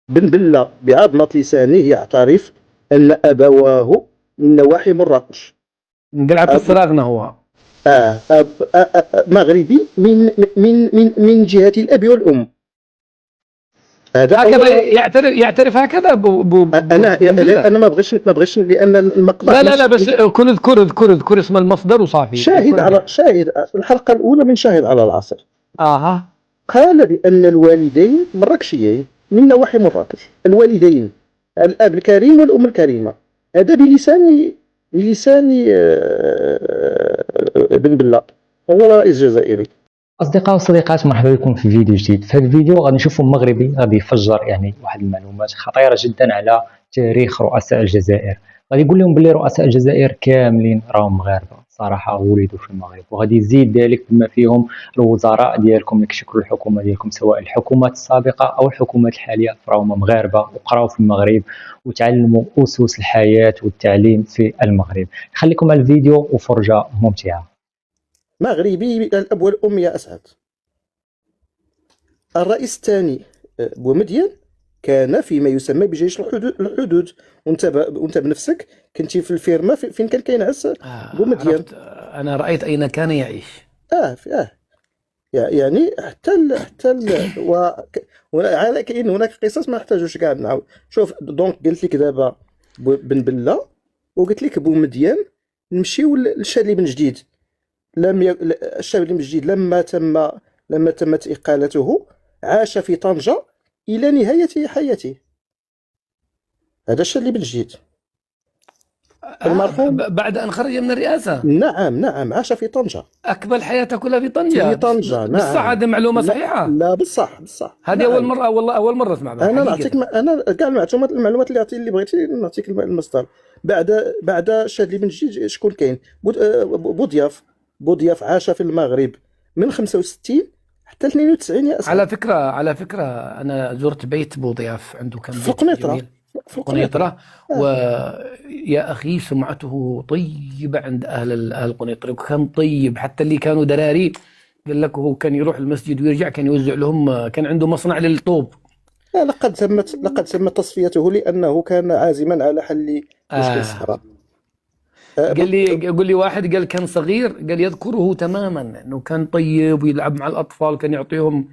بن بلة بعظمة لسانه يعترف أن أبواه من نواحي مراكش. قلعة أب الصراغنة هو. أب مغربي من جهة الأب والأم. هذا هكذا أولا. يعترف هكذا بن بلة. أنا ما بغيش لأن المقطع لا لا لا، مش بس كن اذكر اسم المصدر وصافي، شاهد اذكر. على شاهد الحلقة الأولى من شاهد على العصر. اها. قال بأن الوالدين مراكشيين من نواحي مراكش، الوالدين الأب الكريم والأم الكريمة. هذا بلسان بن بلة، هو رئيس جزائري. أصدقاء وصديقات، مرحبا بكم في فيديو جديد. في هذا الفيديو غادي نشوفوا مغربي غادي يفجر يعني واحد المعلومات خطيرة جدا على تاريخ رؤساء الجزائر. غادي يقول لهم بلي رؤساء الجزائر كاملين راهم مغاربة صراحة، ولدوا في المغرب. وغادي يزيد ذلك بما فيهم الوزراء ديالكم اللي كيشكلوا الحكومة ديالكم، سواء الحكومات السابقة أو الحكومات الحالية، فراهم مغاربة وقراو في المغرب وتعلموا أسس الحياة والتعليم في المغرب. خليكم على الفيديو وفرجة ممتعة. مغربي الأب والأم يا أسعد. الرئيس الثاني بومدين كان فيما يسمى بجيش الحدود. وانت بنفسك كنتي في الفيرما فين كان كينعس بومدين. عرفت. انا رأيت اين كان يعيش. يعني وعلى كاين هناك قصص ما نحتاجوش كاع نعاود. شوف دونك قلت لك دابا بن بله، وقلت لك بومدين. نمشيو للشادلي بن جديد. الشادلي بن جديد لما تمت إقالته عاش في طنجة إلى نهاية حياته. هذا الشادلي بن جديد المرحوم. بعد ان خرج من الرئاسة. نعم عاش في طنجة. اكمل حياته كلها في طنجة. في طنجة بالصح، نعم. هذه معلومة لا صحيحة. لا، بالصح هذه نعم. اول مرة، والله اول مرة اسمع بها انا نعطيك حقيقة. انا كاع المعلومات اللي بغيتي نعطيك المصدر. بعد شادلي بن جديد شكون كاين؟ بوضياف عاش في المغرب من 65 حتى 92 يا اسعد. على فكرة انا زرت بيت بوضياف، عنده كان في بيت القنيطرة. جميل في قنيطرة. آه. ويا أخي سمعته طيبة عند أهل قنيطرة، وكان طيب حتى اللي كانوا دراري. قال لك هو كان يروح المسجد ويرجع كان يوزع لهم، كان عنده مصنع للطوب. لقد تمت تصفيته لأنه كان عازما على حل مشكل الصحراء. قال لي واحد قال كان صغير، قال يذكره تماما انه كان طيب ويلعب مع الاطفال، كان يعطيهم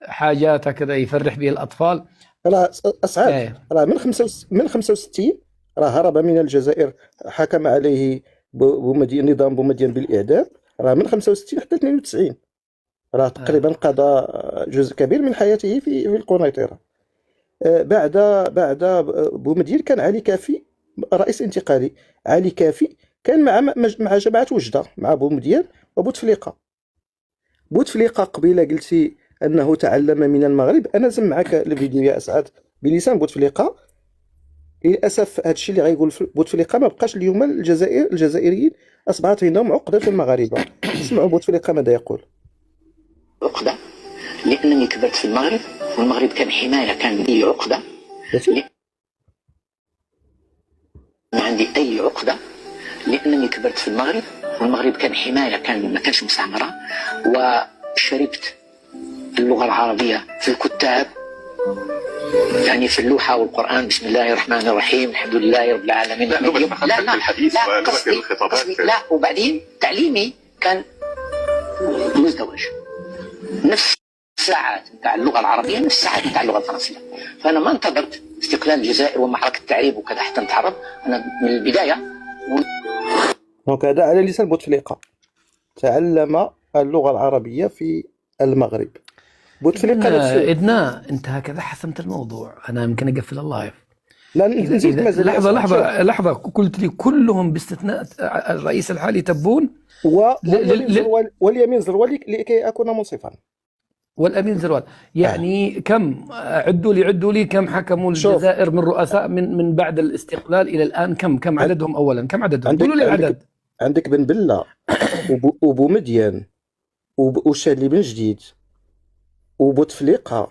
حاجات هكذا يفرح به الاطفال. راه أسعد. ايه. راه من 65 راه هرب من الجزائر. حكم عليه نظام بومدين بالإعدام. راه من 65 حتى 92 راه تقريبا قضى جزء كبير من حياته في القنيطرة. بعد بومدين كان علي كافي رئيس انتقالي. علي كافي كان مع جماعة وجدة، مع بومدين وبوتفليقة. بوتفليقة قبيلة قلتي أنه تعلم من المغرب. أنا نزم معك الفيديو يا أسعد بلسان بوتفليقة. للأسف هذا الشيء اللي غايقول بوتفليقة ما بقاش اليوم. الجزائريين أصبحت عندهم عقدة في المغاربة. اسمعوا بوتفليقة ماذا يقول. عقدة لأنني كبرت في المغرب، والمغرب كان حماية، كان لي عقدة. ما عندي أي عقدة لأنني كبرت في المغرب، والمغرب كان حماية، ما كانش مستعمرة. وشربت اللغة العربية في الكتاب، يعني في اللوحة والقرآن. بسم الله الرحمن الرحيم، الحمد لله رب العالمين. لا الحديث قصدي لا. وبعدين تعليمي كان مزدوج، نفس الساعات نتاع اللغة العربية نفس الساعات نتاع اللغة الفرنسية. فأنا ما انتظرت استقلال الجزائر ومعركة التعريب وكذا حتى نتعرض. أنا من البداية. دونك هذا على لسان بوتفليقة. تعلم اللغة العربية في المغرب. بوتفليقة نفسه. إدنا أنت هكذا حسمت الموضوع، أنا يمكن أقفل اللايف. لا نزيد مازال. لحظة قلت لي كلهم باستثناء الرئيس الحالي تبون واليمين زروال لكي أكون منصفا. والأمين زروال يعني كم عدوا لي كم حكموا الجزائر من رؤساء من بعد الاستقلال إلى الآن؟ كم عددهم؟ أولا كم عددهم؟ قولوا لي العدد. عندك بن بلة وبومدين وشادلي بن جديد وبوتفليقة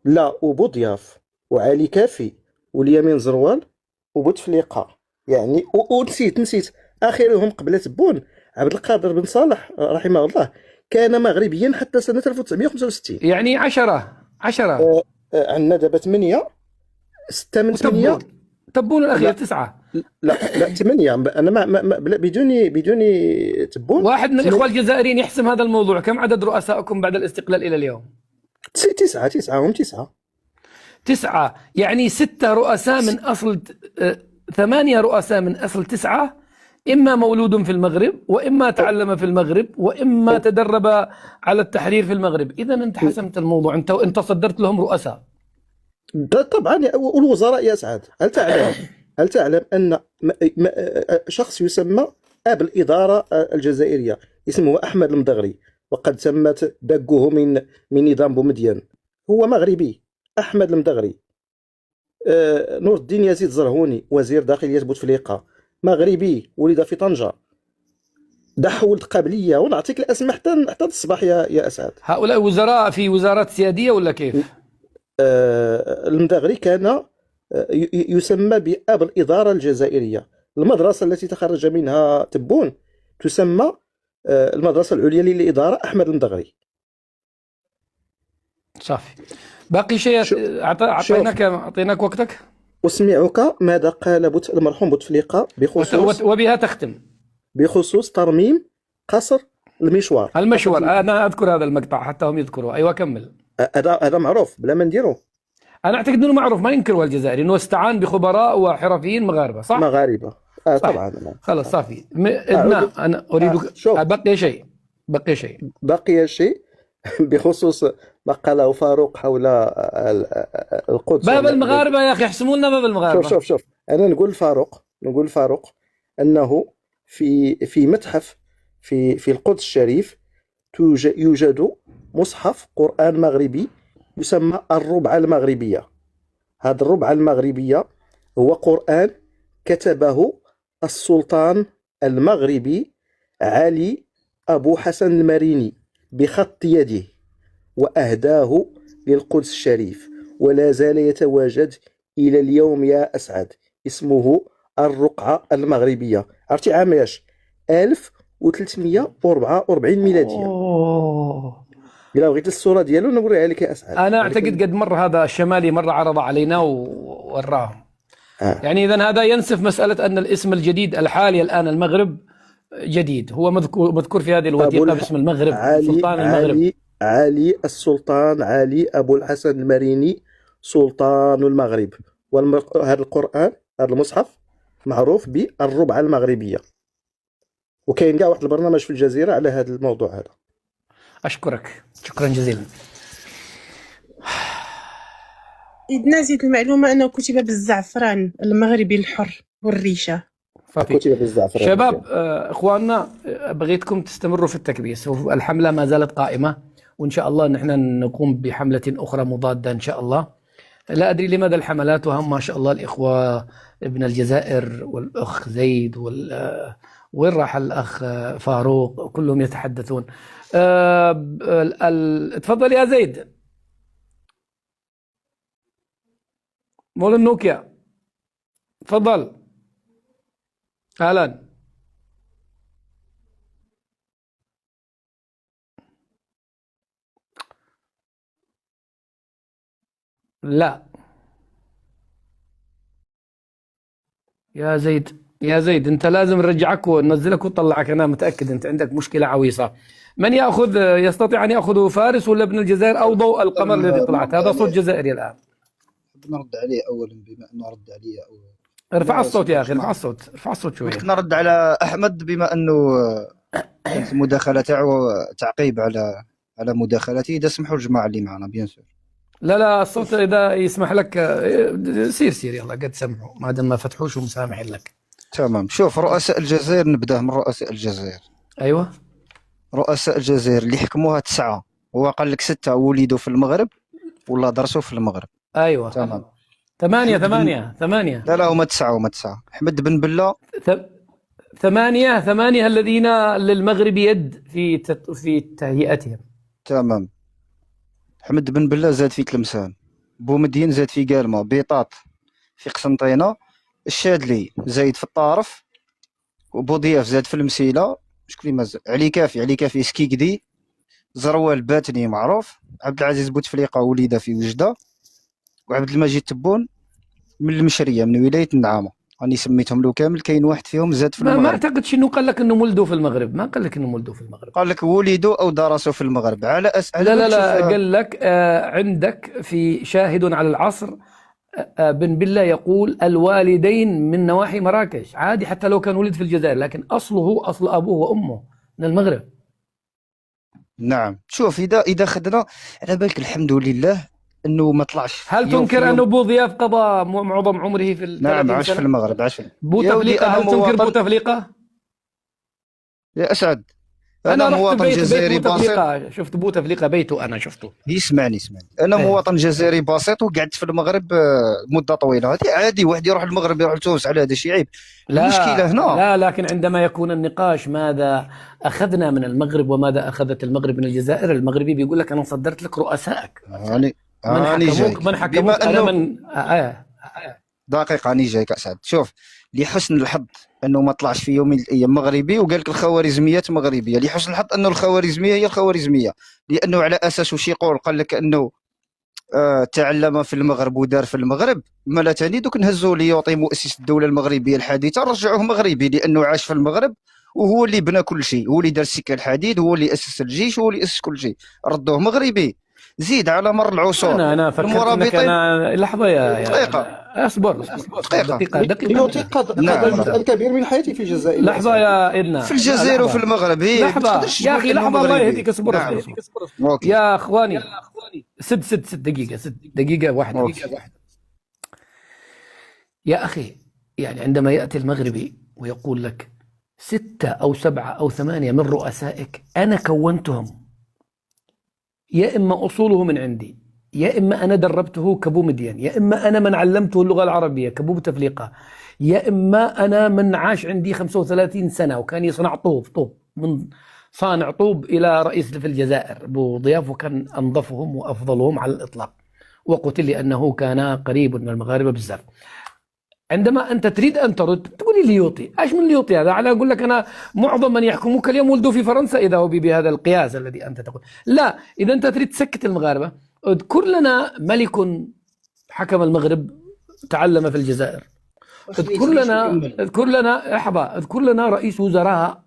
لا وبوضياف وعلي كافي واليمين زروال وبوتفليقة يعني. ونسيت آخرهم قبل تبون عبد القادر بن صالح رحمه الله كان مغربيا حتى سنة 1965. يعني 10. عندنا دابا 8 6 من 8. وتبون تبون الاخير لا 9. لا 8. انا بدون تبون. واحد من الاخوه الجزائريين يحسم هذا الموضوع. كم عدد رؤسائكم بعد الاستقلال الى اليوم؟ 9 هم 9. 9 يعني 6 رؤساء من اصل 8 رؤساء من اصل 9، اما مولود في المغرب، واما تعلم في المغرب، واما تدرب على التحرير في المغرب. اذا انت حسمت الموضوع، انت صدرت لهم رؤساء. طبعا. والوزراء يا سعد، هل تعلم ان شخص يسمى اب الاداره الجزائريه اسمه احمد المدغري، وقد تمت دقه من نظام بومدين، هو مغربي. احمد المدغري. نور الدين يزيد زرهوني وزير داخليه بوتفليقه، مغربي، ولد في طنجه، دحولت قبليه، ونعطيك الاسماء حتى الصباح يا اسعد. هؤلاء وزراء في وزارات سياديه ولا كيف؟ المدغري كان يسمى بأب الإدارة الجزائرية. المدرسة التي تخرج منها تبون تسمى المدرسة العليا للإدارة أحمد المدغري. صافي. باقي شيء أعطيناك وقتك. أسمعك ماذا قال المرحوم بوتفليقة وبها تختم بخصوص ترميم قصر المشوار. أنا أذكر هذا المقطع حتى هم يذكروا. أيوة كمل. هذا معروف بلا ما نديروه. أنا أعتقد أنه معروف، ما ينكره الجزائري، أنه استعان بخبراء وحرفيين مغاربة. صح؟ مغاربة. طبعا. خلاص صافي. أنا أريد بقي شيء بخصوص ما قاله فاروق حول القدس. باب المغاربة يا أخي، احسموا لنا باب المغاربة. شوف أنا نقول فاروق أنه في متحف في القدس الشريف يوجد مصحف قرآن مغربي يسمى الربعة المغربية. هذا الربعة المغربية هو قرآن كتبه السلطان المغربي علي أبو حسن المريني بخط يده، وأهداه للقدس الشريف، ولا زال يتواجد إلى اليوم يا أسعد. اسمه الرقعة المغربية. عرفتي عام ايش؟ 1344 ميلادية. إلا بغيت الصورة ديالو نوريها لك يا أسعد. أنا أعتقد قد مر هذا الشمالي مرة عرض علينا ووراهم. يعني إذن هذا ينسف مسألة أن الاسم الجديد الحالي الآن المغرب جديد، هو مذكور في هذه الوثيقة باسم المغرب، سلطان المغرب علي السلطان علي أبو الحسن المريني سلطان المغرب. وهذا القرآن، هذا المصحف معروف بالربعة المغربية، وكاين كاع واحد البرنامج في الجزيرة على هذا الموضوع هذا. أشكرك شكرا جزيلا. إذ زيد المعلومة أنه كتب بالزعفران المغربي الحر والريشة. كتب بالزعفران. شباب إخواننا، بغيتكم تستمروا في التكبيس، الحملة ما زالت قائمة، وإن شاء الله نحن نقوم بحملة أخرى مضادة إن شاء الله. لا أدري لماذا الحملات، وهم ما شاء الله الإخوة ابن الجزائر والأخ زيد وين راح الأخ فاروق، كلهم يتحدثون. تفضل يا زيد مول النوكيا، تفضل. أهلا. لا يا زيد انت لازم نرجعك وننزلك ونطلعك، انا متاكد انت عندك مشكله عويصه. من يستطيع ان ياخذ فارس ولا ابن الجزائر او ضوء القمر الذي طلعت؟ هذا صوت جزائري الان. نرد عليه اولا بما انه رد علي اول. ارفع الصوت يا اخي، ارفع الصوت شويه. نرد على احمد بما انه كانت المداخله تاعو تعقيب على مداخلتي. اذا سمحوا الجماعه اللي معنا بيان سور. لا الصوت اذا يسمح لك سير يلا قد سمحوا، ما دام ما فتحوش ومسامحين لك. تمام. شوف، رؤساء الجزائر، نبداه من رؤساء الجزائر. ايوه. رؤساء الجزائر اللي حكموها 9، هو قال لك 6 ولدوا في المغرب ولا درسوا في المغرب. ايوه تمام. 8. لا هما 9. حمد بن بلة 8 الذين للمغرب يد في تهيئتهم. تمام. حمد بن بلة زاد في تلمسان، بومدين زاد في قالمة، بيطاط في قسنطينة، الشادلي زايد في الطارف، وبوضياف زاد في المسيلة. شكون اللي مازال؟ علي كافي سكيكدي، زروال باتني معروف، عبد العزيز بوتفليقة ولد في وجدة، وعبد المجيد تبون من المشريه من ولايه النعامه، راني سميتهم له كامل. كاين واحد فيهم زاد في ما المغرب، اعتقدش انه قال لك انه ولدوا في المغرب، ما قال لك انه ولدوا في المغرب. قال لك ولدوا او درسوا في المغرب على لا لا بالك لا، شوف، قال لك عندك في شاهد على العصر بن بالله يقول الوالدين من نواحي مراكش، عادي حتى لو كان ولد في الجزائر، لكن أصله أصل أبوه وأمه من المغرب. نعم. شوف اذا خدنا على بالك الحمد لله انه ما طلعش هل يوم في تنكر يوم. أنه بوضياف قضى معظم عمره في نعم 30 عاش في سنة؟ المغرب، عاش في يا بوتفليقة، ودي انا هل تنكر مواطن بوتفليقة؟ يا اسعد، أنا انا رحت مواطن بيت جزائري بسيط. بوتفليقة، شفت بوتفليقة بيته، أنا شفته. اسمعني انا إيه. مواطن جزائري بسيط وقعدت في المغرب مده طويله. هذه عادي واحد يروح المغرب يروح لتونس، على هذا شي عيب. المشكله هنا لا، لكن عندما يكون النقاش ماذا أخذنا من المغرب وماذا أخذت المغرب من الجزائر، المغربي بيقول لك أنا صدرت لك رؤسائك. هاني جايك. من حكموك بما أنا انه من دقيقه هاني جايك اسعد. شوف لحسن الحظ انه ما طلعش في يوم من الايام مغربي وقال لك الخوارزميات مغربيه. لحسن الحظ انه الخوارزميه هي الخوارزميه، لانه على اساس واش يقول، قال لك انه تعلم في المغرب ودار في المغرب. مالا ثاني دوك نهزوا ليوطي مؤسس الدوله المغربيه الحديثه رجعوه مغربي، لانه عاش في المغرب وهو اللي بنى كل شيء، هو اللي دار السكه الحديد، هو اللي اسس الجيش، هو اللي اسس كل شيء. ردوه مغربي. زيد على مر العصور أنا فكرت أنك المرابطين. أنا لحظة يا دقيقه أصبر دقيقه ليوطي قضى جزء كبير من حياتي في الجزائر. لحظة يا إدنا، في الجزائر وفي المغرب. هي لحظة يا أخي، لحظة الله يهديك، اصبر نعم. اصبر يا أخواني. سد دقيقة واحدة. يا أخي، يعني عندما يأتي المغربي ويقول لك 6 أو 7 أو 8 من رؤسائك أنا كونتهم، يا إما أصوله من عندي، يا إما أنا دربته كبو مدين، يا إما أنا من علمته اللغة العربية كبو بوتفليقة، يا إما أنا من عاش عندي 35 سنة وكان يصنع طوب من صانع طوب إلى رئيس في الجزائر بو ضياف، وكان أنظفهم وأفضلهم على الإطلاق، وقتل لأنه كان قريب من المغاربة بزاف. عندما أنت تريد أن ترد تقول لي ليوطي، إيش من ليوطي هذا؟ على أقول لك أنا معظم من يحكموك اليوم ولدوا في فرنسا، إذا هو بهذا القياس الذي أنت تقول. لا، إذا أنت تريد تسكت المغاربة اذكر لنا ملك حكم المغرب تعلم في الجزائر، اذكر لنا رئيس وزراء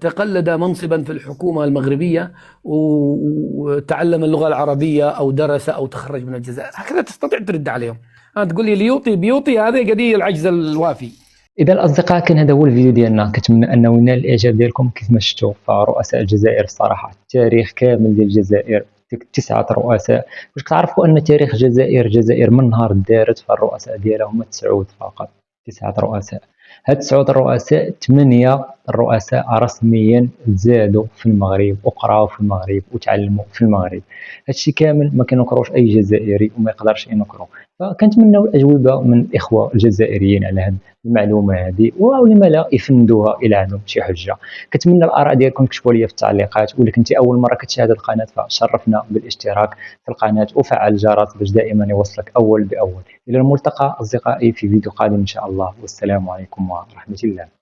تقلد منصبا في الحكومة المغربية وتعلم اللغة العربية أو درس أو تخرج من الجزائر. هكذا تستطيع ترد عليهم. تقول لي ليوطي بيوطي، هذا قضية العجز الوافي. اذا الاصدقاء كان هذا هو الفيديو ديالنا، كنتمنى انه ينال الاعجاب ديالكم. كيف ما شفتوا فرؤساء الجزائر الصراحه التاريخ كامل ديال الجزائر 9 رؤساء. واش كتعرفوا ان تاريخ الجزائر من نهار دارت فالرؤساء ديالها هما 9 فقط، 9 رؤساء. هاد 9 رؤساء 8 رؤساء رسميا تزادوا في المغرب وقراو في المغرب وتعلموا في المغرب. هادشي كامل ما كينكروش اي جزائري وما يقدرش ينكرو. فكنتمناو الاجوبه من الاخوه الجزائريين على هذه المعلومه هذه، ولما لا يفندوها الى عندهم شي حجه. كنتمنى الاراء ديالكم تكتبوا لي في التعليقات، ولا كنتي اول مره كتشاهد القناه فشرفنا بالاشتراك في القناه وفعل الجرس باش دائما يوصلك اول باول. الى الملتقى اصدقائي في فيديو قادم ان شاء الله، والسلام عليكم ورحمه الله.